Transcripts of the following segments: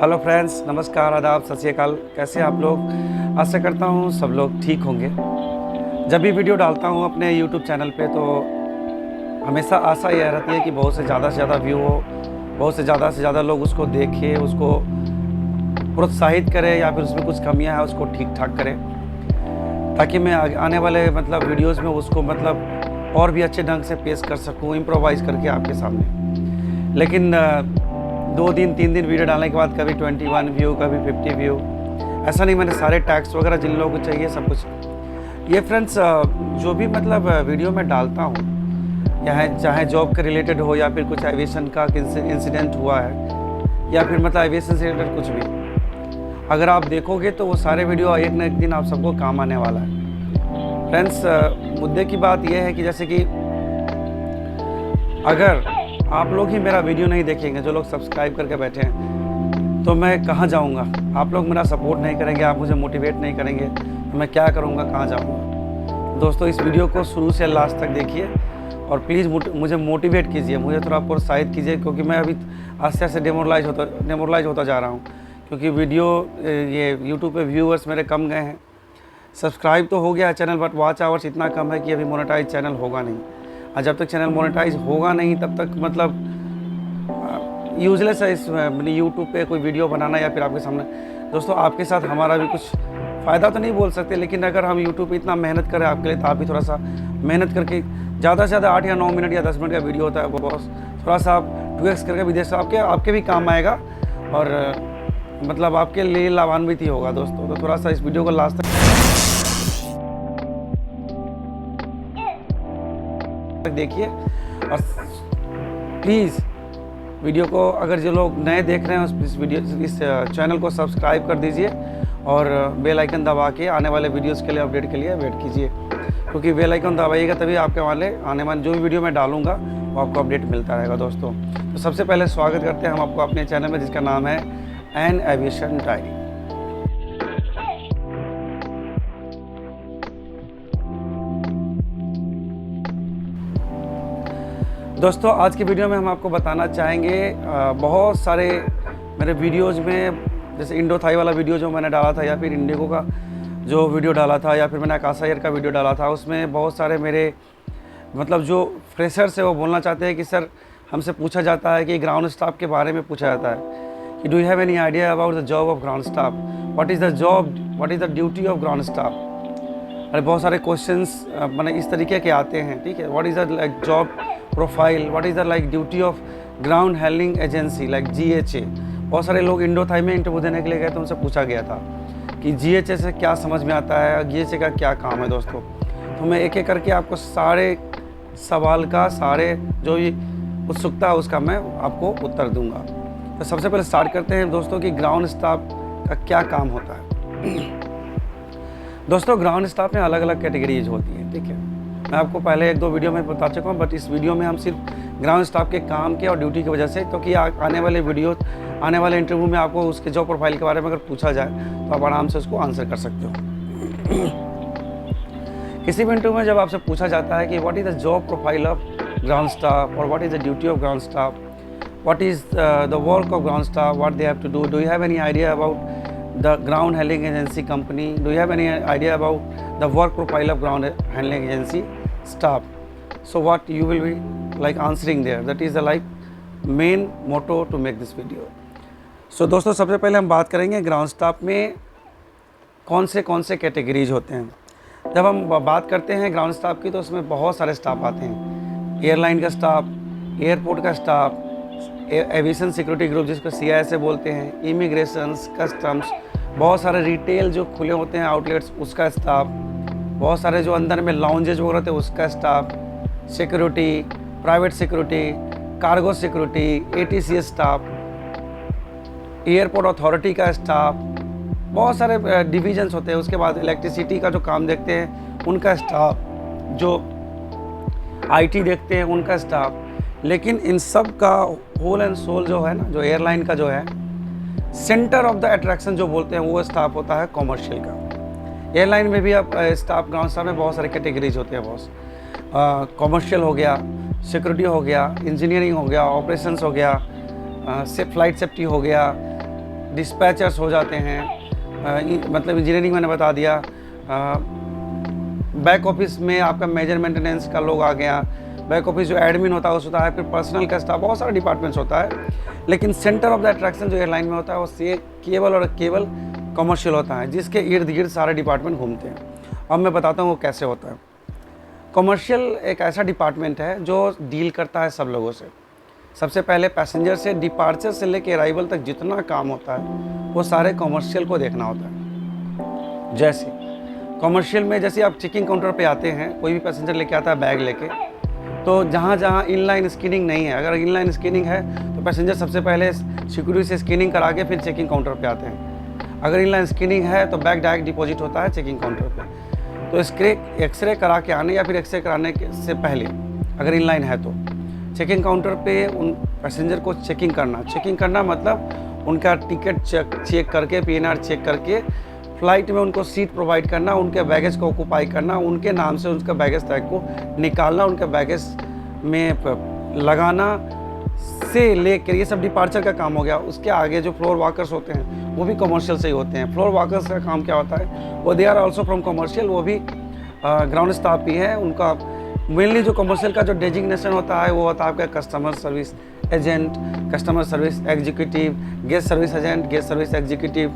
Hello friends, नमस्कार, आदाब, सत श्री अकाल। कैसे आप लोग? आशा करता हूँ सब लोग ठीक होंगे। जब भी वीडियो डालता हूँ अपने यूट्यूब चैनल पे तो हमेशा आशा यह रहती है कि बहुत से ज़्यादा व्यू हो, बहुत से ज़्यादा लोग उसको देखें, उसको प्रोत्साहित करें या फिर उसमें कुछ कमियाँ हैं उसको ठीक ठाक करें, ताकि मैं आने वाले वीडियोज़ में उसको और भी अच्छे ढंग से पेश कर सकूँ, इम्प्रोवाइज़ करके आपके सामने। लेकिन 2 दिन 3 दिन वीडियो डालने के बाद कभी 21 व्यू, कभी 50 व्यू, ऐसा नहीं। मैंने सारे टैग्स वगैरह जिन लोगों को चाहिए सब कुछ ये फ्रेंड्स जो भी वीडियो में डालता हूँ, चाहे जॉब के रिलेटेड हो या फिर कुछ एविएशन का इंसिडेंट हुआ है या फिर एविएशन से रिलेटेड कुछ भी, अगर आप देखोगे तो वो सारे वीडियो एक न एक दिन आप सबको काम आने वाला है। फ्रेंड्स, मुद्दे की बात यह है कि जैसे कि अगर आप लोग ही मेरा वीडियो नहीं देखेंगे, जो लोग सब्सक्राइब करके बैठे हैं, तो मैं कहाँ जाऊँगा? आप लोग मेरा सपोर्ट नहीं करेंगे, आप मुझे मोटिवेट नहीं करेंगे, तो मैं क्या करूँगा, कहाँ जाऊँगा? दोस्तों, इस वीडियो को शुरू से लास्ट तक देखिए और प्लीज़ मुझे मोटिवेट कीजिए, मुझे थोड़ा प्रोत्साहित कीजिए, क्योंकि मैं अभी आस्ते आस्ते डेमोरलाइज होता जा रहा हूँ। क्योंकि ये यूट्यूब पे व्यूअर्स मेरे कम गए हैं, सब्सक्राइब तो हो गया है चैनल, बट वॉच आवर्स इतना कम है कि अभी मोनेटाइज चैनल होगा नहीं। और जब तक चैनल मोनेटाइज होगा नहीं तब तक यूजलेस है इस यूट्यूब पे कोई वीडियो बनाना या फिर आपके सामने। दोस्तों, आपके साथ हमारा भी कुछ फ़ायदा तो नहीं बोल सकते, लेकिन अगर हम यूट्यूब पे इतना मेहनत करें आपके लिए, तो आप भी थोड़ा सा मेहनत करके ज़्यादा से ज़्यादा 8 या 9 मिनट या 10 मिनट का वीडियो होता है, वो बस थोड़ा सा आप 2x करके भी देख सकते, आपके भी काम आएगा और आपके लिए लाभान्वित ही होगा। दोस्तों, तो थोड़ा सा इस वीडियो को लास्ट तक देखिए और प्लीज़ वीडियो को, अगर जो लोग नए देख रहे हैं इस चैनल को सब्सक्राइब कर दीजिए और बेल आइकन दबा के आने वाले वीडियोस के लिए, अपडेट के लिए वेट कीजिए, क्योंकि बेल आइकन दबाइएगा तभी आपके आने वाले जो भी वीडियो मैं डालूंगा वो आपको अपडेट मिलता रहेगा। दोस्तों, तो सबसे पहले स्वागत करते हैं हम आपको अपने चैनल में, जिसका नाम है एन एविएशन डायरी। दोस्तों, आज की वीडियो में हम आपको बताना चाहेंगे बहुत सारे मेरे वीडियोज़ में, जैसे इंडो थाई वाला वीडियो जो मैंने डाला था, या फिर इंडिगो का जो वीडियो डाला था, या फिर मैंने आकाश एयर का वीडियो डाला था, उसमें बहुत सारे मेरे जो फ्रेशर्स है वो बोलना चाहते हैं कि सर, हमसे पूछा जाता है कि ग्राउंड स्टाफ के बारे में पूछा जाता है कि do you have any idea about the job of ground staff, what is the job, what is the duty of ground staff. अरे बहुत सारे क्वेश्चंस इस तरीके के आते हैं, ठीक है। What is the job profile, what is the duty of ground handling agency GHA। बहुत सारे लोग इंडो थाई में इंटरव्यू देने के लिए गए तो उनसे पूछा गया था कि GHA से क्या समझ में आता है, GHA का क्या काम है। दोस्तों, तो मैं एक एक करके आपको सारे सवाल का, सारे जो भी उत्सुकता है उसका मैं आपको उत्तर दूंगा। तो सबसे पहले स्टार्ट करते हैं दोस्तों कि ग्राउंड स्टाफ का क्या काम होता है। दोस्तों, ग्राउंड स्टाफ में अलग अलग कैटेगरीज होती हैं, ठीक है। मैं आपको पहले 1-2 वीडियो में बता चुका हूँ, बट इस वीडियो में हम सिर्फ ग्राउंड स्टाफ के काम के और ड्यूटी की वजह से, क्योंकि आने वाले इंटरव्यू में आपको उसके जॉब प्रोफाइल के बारे में अगर पूछा जाए तो आप आराम से उसको आंसर कर सकते हो। किसी भी इंटरव्यू में जब आपसे पूछा जाता है कि what is the job profile of ground staff और what is the duty of ground staff, what is the work of ground staff, what they have to do you have any idea about the ground handling agency company, do you have any idea about the work profile of ground handling agency staff? So what you will be answering there, that is the main motto to make this video. So दोस्तों, सबसे पहले हम बात करेंगे ground staff में कौन से categories होते हैं। जब हम बात करते हैं ग्राउंड स्टाफ की, तो उसमें बहुत सारे स्टाफ आते हैं। एयरलाइन का स्टाफ, एयरपोर्ट का स्टाफ, एविएशन सिक्योरिटी ग्रुप जिसको CISA बोलते हैं, इमिग्रेशंस, कस्टम्स, बहुत सारे रिटेल जो खुले होते हैं आउटलेट्स उसका स्टाफ, बहुत सारे जो अंदर में लाउंजेज वगैरह होते हैं उसका staff, security, private security, cargo security, ATCS staff, airport authority का स्टाफ, बहुत सारे डिविजन्स होते हैं। उसके बाद इलेक्ट्रिसिटी का जो काम देखते हैं उनका स्टाफ, जो IT देखते हैं उनका स्टाफ। लेकिन इन सब का होल एंड सोल जो है ना, जो एयरलाइन का जो है सेंटर ऑफ द अट्रैक्शन जो बोलते हैं, वो स्टाफ होता है कॉमर्शियल का। एयरलाइन में भी आप स्टाफ, ग्राउंड स्टाफ में बहुत सारे कैटेगरीज होते हैं बॉस। कॉमर्शियल हो गया, सिक्योरिटी हो गया, इंजीनियरिंग हो गया, ऑपरेशंस हो गया, फ्लाइट सेफ्टी हो गया, डिस्पैचर्स हो जाते हैं, मतलब इंजीनियरिंग मैंने बता दिया, बैक ऑफिस में आपका मेजर मेंटेनेंस का लोग आ गया, बैक ऑफिस जो एडमिन होता है उस होता है, फिर पर्सनल का स्टाफ, बहुत सारा डिपार्टमेंट्स होता है। लेकिन सेंटर ऑफ द अट्रैक्शन जो एयरलाइन में होता है वो केवल और केवल कमर्शियल होता है, जिसके इर्द गिर्द सारे डिपार्टमेंट घूमते हैं। अब मैं बताता हूँ वो कैसे होता है। कमर्शियल एक ऐसा डिपार्टमेंट है जो डील करता है सब लोगों से। सबसे पहले पैसेंजर से डिपार्चर से लेकर अराइवल तक जितना काम होता है वो सारे कमर्शियल को देखना होता है। जैसे कमर्शियल में जैसे आप चेकिंग काउंटर पे आते हैं, कोई भी पैसेंजर लेके आता है बैग लेके, तो जहाँ जहाँ इनलाइन स्कैनिंग नहीं है, अगर इनलाइन स्कैनिंग है तो पैसेंजर सबसे पहले सिक्योरिटी से स्कैनिंग करा के फिर चेकिंग काउंटर पे आते हैं। अगर इनलाइन स्कैनिंग है तो बैग डायरेक्ट डिपॉजिट होता है चेकिंग काउंटर पे। तो एक्सरे करा के आने या फिर एक्सरे कराने से पहले अगर इनलाइन है तो चेकिंग काउंटर पे उन पैसेंजर को चेकिंग करना मतलब उनका टिकट चेक करके, PNR चेक करके फ़्लाइट में उनको सीट प्रोवाइड करना, उनके बैगेज को ऑक्यूपाई करना, उनके नाम से उनका बैगेज टैग को निकालना, उनके बैगेज में लगाना से लेकर ये सब डिपार्चर का काम हो गया। उसके आगे जो फ्लोर वर्कर्स होते हैं वो भी कमर्शियल से ही होते हैं। फ्लोर वर्कर्स का काम क्या होता है, वो they are also from commercial, वो भी ग्राउंड स्टाफ ही है। उनका मेनली जो कमर्शियल का जो डेजिग्नेशन होता है वो होता है आपका customer service agent, customer service executive, guest service agent, guest service executive,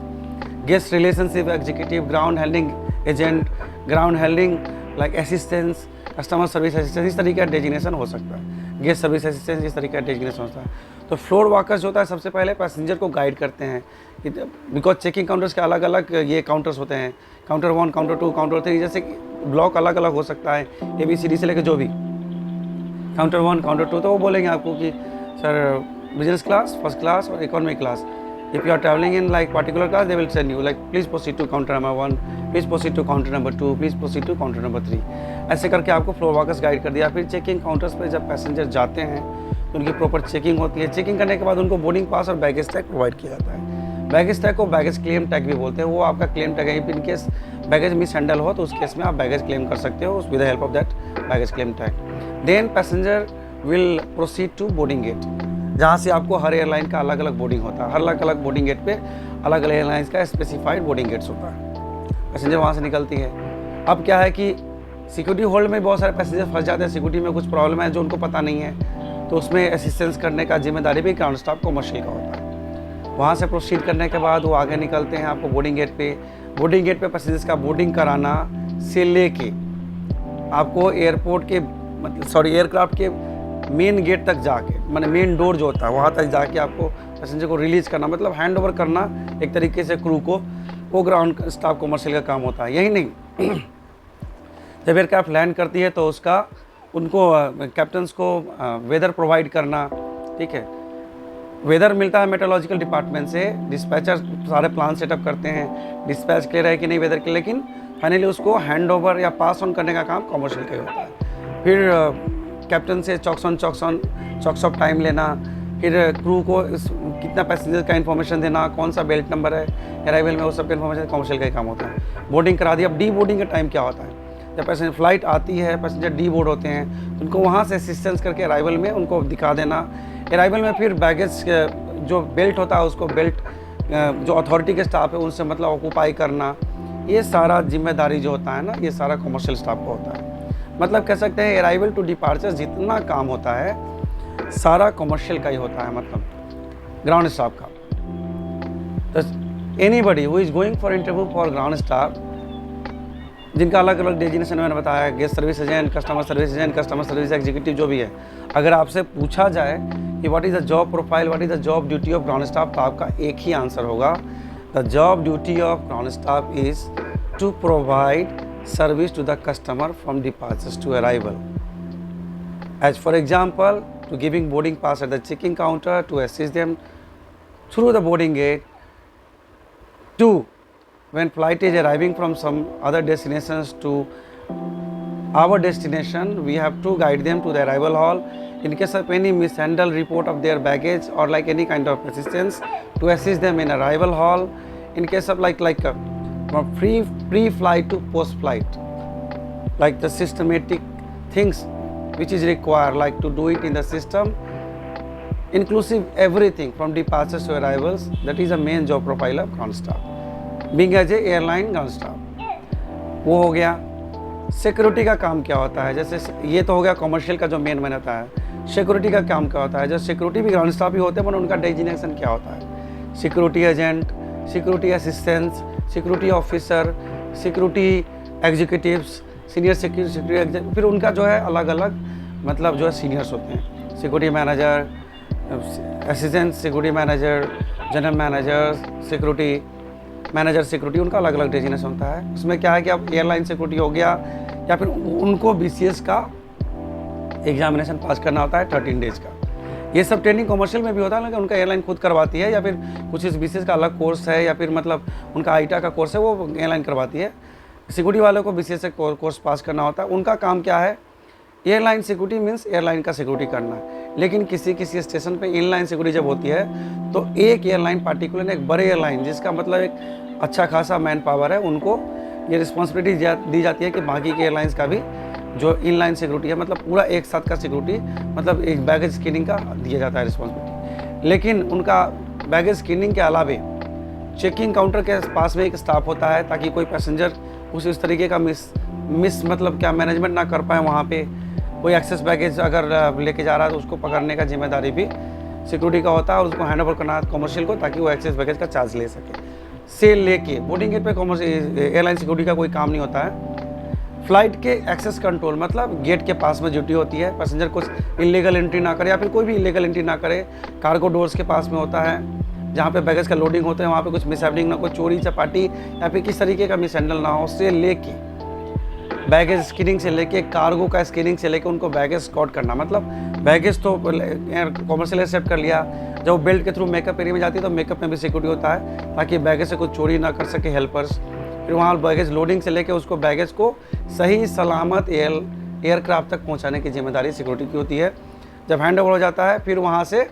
guest relationship executive, ground handling agent, ground handling like assistance, customer service assistance, इस तरीके का डेजिग्नेशन हो सकता है। गेस्ट सर्विस असिस्टेंस इस तरीके का डेजिग्नेशन होता है। तो फ्लोर वर्कर्स जो होता है सबसे पहले पैसेंजर को गाइड करते हैं कि बिकॉज चेकिंग काउंटर्स के अलग अलग ये काउंटर्स होते हैं, काउंटर 1, काउंटर 2, काउंटर 3, जैसे ब्लॉक अलग अलग हो सकता है, ABCD से लेकर जो भी। काउंटर 1, काउंटर 2 तो वो बोलेंगे आपको कि sir business class, first class और economy class. If you are traveling in like particular class, they will send you like please proceed to counter number 1, please proceed to counter number 2, please proceed to counter number 3। ऐसे करके आपको floor workers guide कर दिया। फिर checking counters पे जब passenger जाते हैं तो उनकी प्रॉपर चेकिंग होती है। चेकिंग करने के बाद उनको बोर्डिंग पास और बैगेज टैग प्रोवाइड किया जाता है। बैगेज टैग को बैगेज क्लेम टैग भी बोलते हैं। वो आपका क्लेम टैग है, in case baggage miss handle हो तो उस केस में आप बैगेज क्लेम कर सकते हो with the help of that baggage claim tag. Then passenger will proceed to boarding gate, जहाँ से आपको हर एयरलाइन का अलग अलग बोर्डिंग होता है। अलग अलग बोर्डिंग गेट पे अलग अलग एयरलाइंस का स्पेसिफाइड बोर्डिंग गेट्स होता है। पैसेंजर वहाँ से निकलती है। अब क्या है कि सिक्योरिटी होल्ड में बहुत सारे पैसेंजर फंस जाते हैं, सिक्योरिटी में कुछ प्रॉब्लम है जो उनको पता नहीं है, तो उसमें असिस्टेंस करने का जिम्मेदारी भी ग्राउंड स्टाफ कमर्शियल का होता है। वहाँ से प्रोसीड करने के बाद वो आगे निकलते हैं आपको बोर्डिंग गेट पे। बोर्डिंग गेट पे पैसेंजर्स का बोर्डिंग कराना से लेके आपको एयरपोर्ट के एयरक्राफ्ट के मेन गेट तक जाके, माने मेन डोर जो होता है वहाँ तक जाके आपको पैसेंजर को रिलीज़ करना, मतलब हैंड ओवर करना एक तरीके से क्रू को, वो ग्राउंड स्टाफ कमर्शियल का काम होता है। यही नहीं, जब एयरक्राफ्ट लैंड करती है तो उनको कैप्टन्स को वेदर प्रोवाइड करना, ठीक है। वेदर मिलता है मेट्रोलॉजिकल डिपार्टमेंट से, डिस्पैचर सारे प्लान सेटअप करते हैं, डिस्पैच क्लियर है कि नहीं वेदर के, लेकिन फाइनली उसको हैंड ओवर या पास ऑन करने का काम कमर्शियल का ही होता है। फिर कैप्टन से चॉक्स ऑफ टाइम लेना, फिर क्रू को कितना पैसेंजर का इन्फॉर्मेशन देना, कौन सा बेल्ट नंबर है अराइवल में, वो सब का इन्फॉर्मेशन कमर्शियल का ही काम होता है। बोर्डिंग करा दिया। अब डी बोर्डिंग का टाइम क्या होता है, जब पैसेंजर फ्लाइट आती है, पैसेंजर डी बोर्ड होते हैं तो उनको वहाँ से असिस्टेंस करके अराइवल में उनको दिखा देना। अराइवल में फिर बैगेज जो बेल्ट होता है उसको बेल्ट जो अथॉरिटी के स्टाफ है उनसे मतलब ऑक्यूपाई करना, ये सारा जिम्मेदारी जो होता है ना, ये सारा कमर्शियल स्टाफ का होता है। मतलब कह सकते हैं अराइवल टू डिपार्चर जितना काम होता है सारा कमर्शियल का ही होता है, मतलब ग्राउंड स्टाफ का। तो anybody who is going for interview for ground staff, जिनका अलग अलग डेजिग्नेशन मैंने बताया, guest service agent, customer service executive, जो भी है, अगर आपसे पूछा जाए कि what is the job profile, what is the job duty of ground staff, तो आपका एक ही आंसर होगा, the job duty of ground staff is to provide service to the customer from departures to arrival. As for example, to giving boarding pass at the checking counter, to assist them through the boarding gate, to when flight is arriving from some other destinations to our destination, we have to guide them to the arrival hall. In case of any mishandle report of their baggage or like any kind of assistance, to assist them in arrival hall. In case of like from pre-flight to post-flight, like the systematic things which is required, like to do it in the system, inclusive everything from departures to arrivals. That is the main job profile of ground staff, being as a airline ground staff. वो हो गया। Security का काम क्या होता है, जैसे ये तो हो गया कॉमर्शियल का जो मेन मैन होता है। सिक्योरिटी का काम क्या होता है, जो सिक्योरिटी भी ग्राउंड स्टाफ ही होते हैं, मगर उनका डेजिग्नेशन क्या होता है। Security agent, security assistants, security officer, security executives, senior security, फिर उनका जो है अलग अलग मतलब जो है सीनियर्स होते हैं। Security manager, assistant security manager, general manager, security manager security, उनका अलग अलग डेजिग्नेशन होता है। उसमें क्या है कि अब एयरलाइन सिक्योरिटी हो गया या फिर उनको BCS का एग्जामिनेशन पास करना होता है 13 डेज का। ये सब ट्रेनिंग कॉमर्शियल में भी होता है, लेकिन उनका एयरलाइन खुद करवाती है, या फिर कुछ इस BCS का अलग कोर्स है, या फिर मतलब उनका आईटा का कोर्स है, वो एयरलाइन करवाती है। सिक्योरिटी वालों को BCS से कोर्स पास करना होता है। उनका काम क्या है, एयरलाइन सिक्योरिटी मीन्स एयरलाइन का सिक्योरिटी करना है। लेकिन किसी किसी स्टेशन पे इनलाइन सिक्योरिटी जब होती है तो एक एयरलाइन पार्टिकुलर एक बड़े एयरलाइन जिसका मतलब एक अच्छा खासा मैन पावर है, उनको ये रिस्पॉन्सिबिलिटी दी जाती है कि बाकी के एयरलाइंस का भी जो इनलाइन सिक्योरिटी है, मतलब पूरा एक साथ का सिक्योरिटी, मतलब एक बैगेज स्कैनिंग का दिया जाता है रिस्पॉन्सिबिलिटी। लेकिन उनका बैगेज स्कैनिंग के अलावे चेकिंग काउंटर के पास में एक स्टाफ होता है, ताकि कोई पैसेंजर कुछ इस तरीके का मिस मतलब क्या मैनेजमेंट ना कर पाए। वहाँ पे कोई एक्सेस बैगेज अगर लेके जा रहा है तो उसको पकड़ने का जिम्मेदारी भी सिक्योरिटी का होता है, और उसको हैंड ओवर करना है कॉमर्शियल को, ताकि वो एक्सेस बैगेज का चार्ज ले सके। से लेके बोर्डिंग गेट पे कॉमर्शियल एयरलाइन सिक्योरिटी का कोई काम नहीं होता है। फ्लाइट के एक्सेस कंट्रोल मतलब गेट के पास में ड्यूटी होती है, पैसेंजर कुछ इलीगल एंट्री ना करे या फिर कोई भी इलीगल एंट्री ना करे। कार्गो डोर्स के पास में होता है, जहाँ पे बैगेज का लोडिंग होता है, वहाँ पे कुछ मिसहैपनिंग ना, कोई चोरी चपाटी या फिर किस तरीके का मिसहैंडल ना हो। से लेके बैगेज स्कैनिंग से लेके कार्गो का स्कैनिंग से लेके उनको बैगेज स्कॉट करना, मतलब बैगेज तो कॉमर्शियल एक्सेप्ट कर लिया, जब बेल्ट के थ्रू मेकअप एरिया में जाती है तो मेकअप में भी सिक्योरिटी होता है, ताकि बैगेज से कुछ चोरी ना कर सके हेल्पर्स। फिर वहाँ बैगेज लोडिंग से लेके उसको बैगेज को सही सलामत एयरक्राफ्ट तक पहुँचाने की जिम्मेदारी सिक्योरिटी की होती है। जब हैंड ओवर हो जाता है, फिर वहाँ से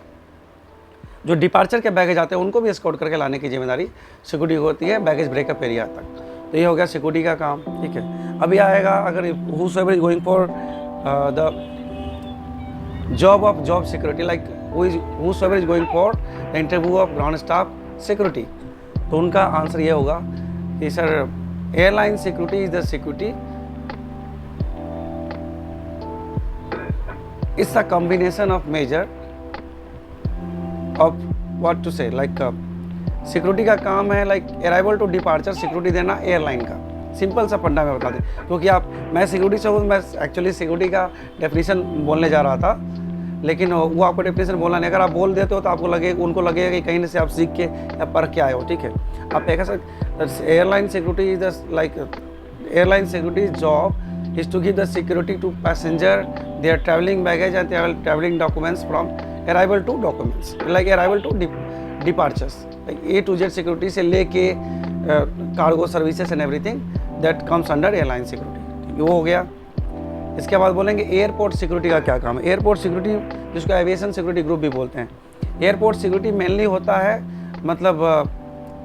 जो डिपार्चर के बैगेज आते हैं उनको भी एस्कॉर्ट करके लाने की जिम्मेदारी सिक्योरिटी की होती है बैगेज ब्रेकअप एरिया तक। तो ये हो गया सिक्योरिटी का काम, ठीक है। अभी आएगा अगर whosoever is going for the job security, like whosoever is going for the interview of ground staff security, तो उनका आंसर ये होगा कि sir airline security is the security, it's a combination of major of what to say, like security का काम है like arrival to departure security देना airline का। सिंपल सा फंडा में बता दें, क्योंकि मैं सिक्योरिटी से हूँ, मैं एक्चुअली सिक्योरिटी का डेफिनेशन बोलने जा रहा था, लेकिन वो आपको डेफिनेशन बोलना नहीं। अगर आप बोल देते हो तो आपको उनको लगेगा कि कहीं से आप सीख के या पढ़ के आए हो, ठीक है। आप एक airline security is the like airline security job is to give the security to passenger, their travelling baggage and travelling documents from arrival to documents, like arrival to departures, A to Z security से लेके cargo services and everything that comes under airline security. वो हो गया। इसके बाद बोलेंगे airport security का क्या काम है। एयरपोर्ट सिक्योरिटी जिसको एविएशन सिक्योरिटी ग्रुप भी बोलते हैं। एयरपोर्ट सिक्योरिटी मेनली होता है मतलब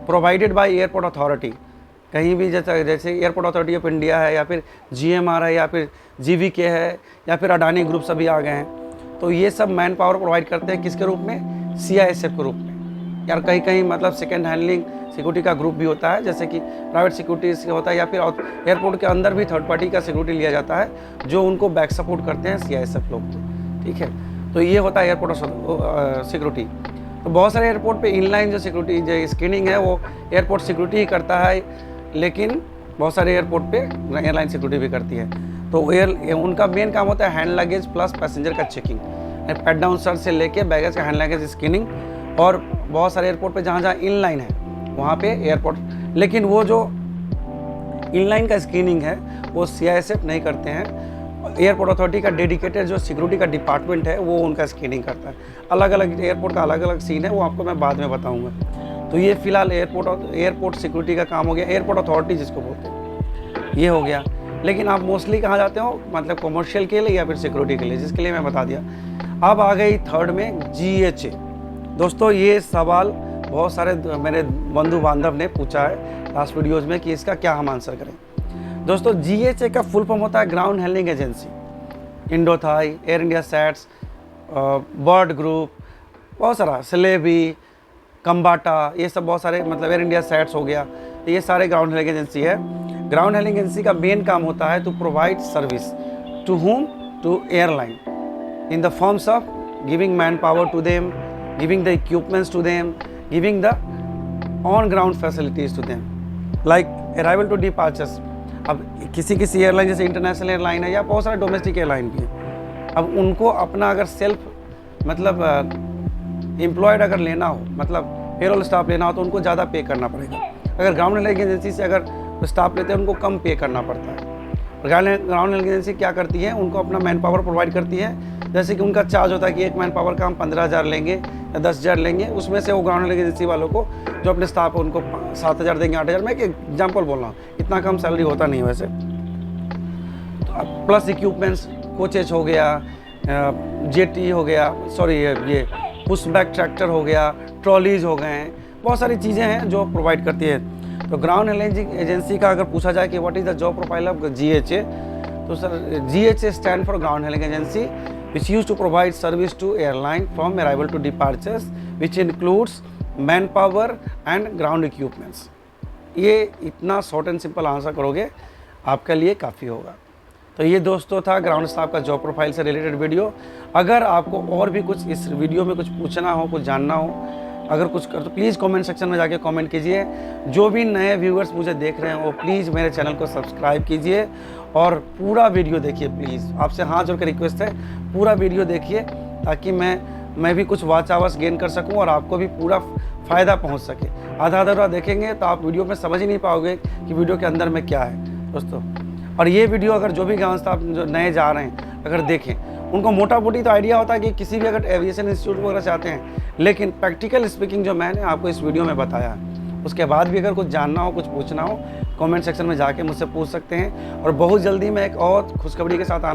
प्रोवाइडेड बाय एयरपोर्ट अथॉरिटी। कहीं भी जैसे एयरपोर्ट अथॉरिटी ऑफ इंडिया है, या फिर GMR है, या फिर GVK है, या फिर अडानी ग्रुप सभी आ गए हैं, तो ये सब मैन पावर प्रोवाइड करते हैं किसके रूप में, CISF के रूप में। यार कहीं कहीं मतलब सेकेंड हैंडलिंग सिक्योरिटी का ग्रुप भी होता है, जैसे कि प्राइवेट सिक्योरिटी होता है, या फिर एयरपोर्ट के अंदर भी थर्ड पार्टी का सिक्योरिटी लिया जाता है, जो उनको बैक सपोर्ट करते हैं CISF लोग को, ठीक है। तो ये होता है एयरपोर्ट सिक्योरिटी। तो बहुत सारे एयरपोर्ट पे इनलाइन जो सिक्योरिटी जो स्क्रीनिंग है वो एयरपोर्ट सिक्योरिटी ही करता है, लेकिन बहुत सारे एयरपोर्ट पे एयरलाइन सिक्योरिटी भी करती है। तो उनका मेन काम होता है हैंड लगेज प्लस पैसेंजर का चेकिंग, पैड डाउन सर्च से लेके बैगेज का हैंड लगेज स्क्रीनिंग। और बहुत सारे एयरपोर्ट पे जहाँ इनलाइन है वहाँ पे एयरपोर्ट, लेकिन वो जो इनलाइन का स्क्रीनिंग है वो CISF नहीं करते हैं। एयरपोर्ट अथॉरिटी का डेडिकेटेड जो सिक्योरिटी का डिपार्टमेंट है वो उनका स्क्रीनिंग करता है। अलग अलग एयरपोर्ट का अलग अलग सीन है, वो आपको मैं बाद में बताऊँगा। तो ये फिलहाल एयरपोर्ट सिक्योरिटी का काम हो गया, एयरपोर्ट अथॉरिटी जिसको बोलते हैं, ये हो गया। लेकिन आप मोस्टली कहाँ जाते हो, मतलब कॉमर्शियल के लिए या फिर सिक्योरिटी के लिए, जिसके लिए मैं बता दिया। अब आ गई थर्ड में GHA। दोस्तों ये सवाल बहुत सारे मेरे बंधु बांधव ने पूछा है लास्ट वीडियोज़ में कि इसका क्या हम आंसर करें। दोस्तों GHA का फुल फॉर्म होता है ground handling agency. Indothai, Air India SATS, Bird Group, बहुत सारा सिलेबी, कम्बाटा, ये सब बहुत सारे मतलब एयर इंडिया सेट्स हो गया, तो ये सारे ग्राउंड हैंडलिंग एजेंसी है। ग्राउंड हैंडलिंग एजेंसी का मेन काम होता है to provide service to whom, to airline in the forms of giving manpower to them, giving the equipments to them, giving the on ground facilities to them, like arrival to departures। अब किसी किसी airline जैसे international airline है या बहुत सारे domestic airline भी है, अब उनको अपना अगर सेल्फ मतलब एम्प्लॉयड अगर लेना हो, मतलब पेरोल स्टाफ लेना हो, तो उनको ज़्यादा पे करना पड़ेगा। अगर ग्राउंड हैंडलिंग एजेंसी से अगर स्टाफ लेते हैं उनको कम पे करना पड़ता है। ग्राउंड हैंडलिंग एजेंसी क्या करती है, उनको अपना मैन पावर प्रोवाइड करती है। जैसे कि उनका चार्ज होता है कि एक मैन पावर का हम 15,000 लेंगे या 10,000 लेंगे, उसमें से वो ग्राउंड हैंडलिंग एजेंसी वालों को जो अपने स्टाफ है उनको 7,000 देंगे, 8,000। मैं एक एग्जाम्पल बोल रहा हूँ, इतना कम सैलरी होता नहीं है वैसे। तो प्लस इक्विपमेंट्स, कोचेज हो गया, जेटी हो गया, सॉरी ये पुश बैक ट्रैक्टर हो गया, ट्रॉलीज हो गए हैं, बहुत सारी चीज़ें हैं जो प्रोवाइड करती है। तो ग्राउंड हैंडलिंग एजेंसी का अगर पूछा जाए कि what is the job profile of GHA, तो sir GHA stand for ground handling agency which use to provide service to airline from arrival to departures which includes man power and ground equipments. ये इतना short and simple answer करोगे आपके लिए काफ़ी होगा। तो ये दोस्तों था ग्राउंड स्टाफ का जॉब प्रोफाइल से रिलेटेड वीडियो। अगर आपको और भी कुछ इस वीडियो में कुछ पूछना हो, कुछ जानना हो, अगर कुछ कर तो प्लीज़ कमेंट सेक्शन में जाके कमेंट कीजिए। जो भी नए व्यूअर्स मुझे देख रहे हैं वो प्लीज़ मेरे चैनल को सब्सक्राइब कीजिए और पूरा वीडियो देखिए प्लीज़। आपसे हाथ जोड़ के रिक्वेस्ट है, पूरा वीडियो देखिए ताकि मैं भी कुछ वॉच आवर्स गेन कर सकूं और आपको भी पूरा फ़ायदा पहुंच सके। आधा अधूरा देखेंगे तो आप वीडियो में समझ ही नहीं पाओगे कि वीडियो के अंदर में क्या है दोस्तों। और ये वीडियो अगर जो भी ग्राउंड स्टाफ जो नए जा रहे हैं अगर देखें, उनको मोटा मोटी तो आइडिया होता है कि किसी भी अगर एविएशन इंस्टीट्यूट वगैरह चाहते हैं, लेकिन प्रैक्टिकल स्पीकिंग जो मैंने आपको इस वीडियो में बताया है, उसके बाद भी अगर कुछ जानना हो, कुछ पूछना हो, कमेंट सेक्शन में जाके मुझसे पूछ सकते हैं। और बहुत जल्दी मैं एक और खुशखबरी के साथ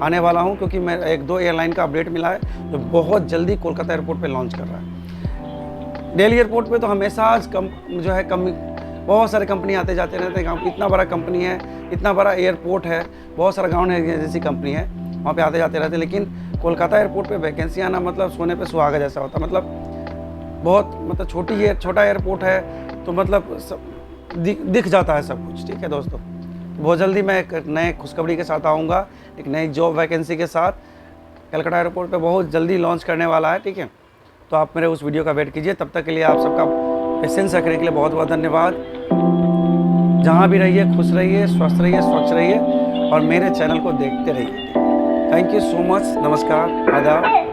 आने वाला हूँ, क्योंकि मैं 1-2 एयरलाइन का अपडेट मिला है जो बहुत जल्दी कोलकाता एयरपोर्ट पर लॉन्च कर रहा है। दिल्ली एयरपोर्ट पर तो हमेशा बहुत सारे कंपनी आते जाते रहते हैं। इतना बड़ा कंपनी है, इतना बड़ा एयरपोर्ट है, बहुत सारा ग्राउंड एजेंसी कंपनी है, वहाँ पे आते जाते रहते हैं। लेकिन कोलकाता एयरपोर्ट पे वैकेंसी आना मतलब सोने पे सुहागा जैसा होता है। मतलब बहुत मतलब छोटा एयरपोर्ट है, तो मतलब दिख जाता है सब कुछ। ठीक है दोस्तों, बहुत जल्दी मैं एक नए खुशखबरी के साथ आऊँगा, एक नई जॉब वैकेंसी के साथ। कलकत्ता एयरपोर्ट पे बहुत जल्दी लॉन्च करने वाला है। ठीक है, तो आप मेरे उस वीडियो का वेट कीजिए। तब तक के लिए आप सबका पेशेंस रखने के लिए बहुत बहुत धन्यवाद। जहाँ भी रहिए खुश रहिए, स्वस्थ रहिए, स्वच्छ रहिए और मेरे चैनल को देखते रहिए। Thank you so much. नमस्कार, आदाब।